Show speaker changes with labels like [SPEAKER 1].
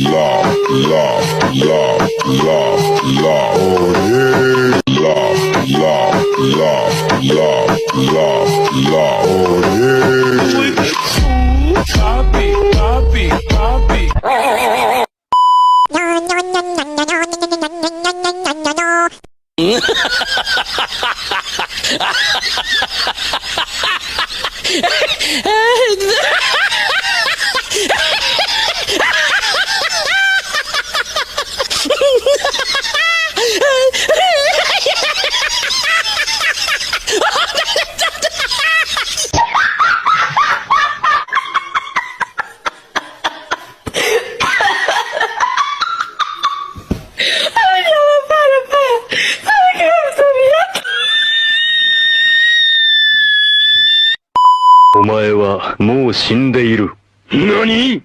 [SPEAKER 1] love, love, love, love, love, oh yeah, love, love, love, love, love, love, oh yeah. Copy, copy, copy.
[SPEAKER 2] お前はもう死んでいる。何？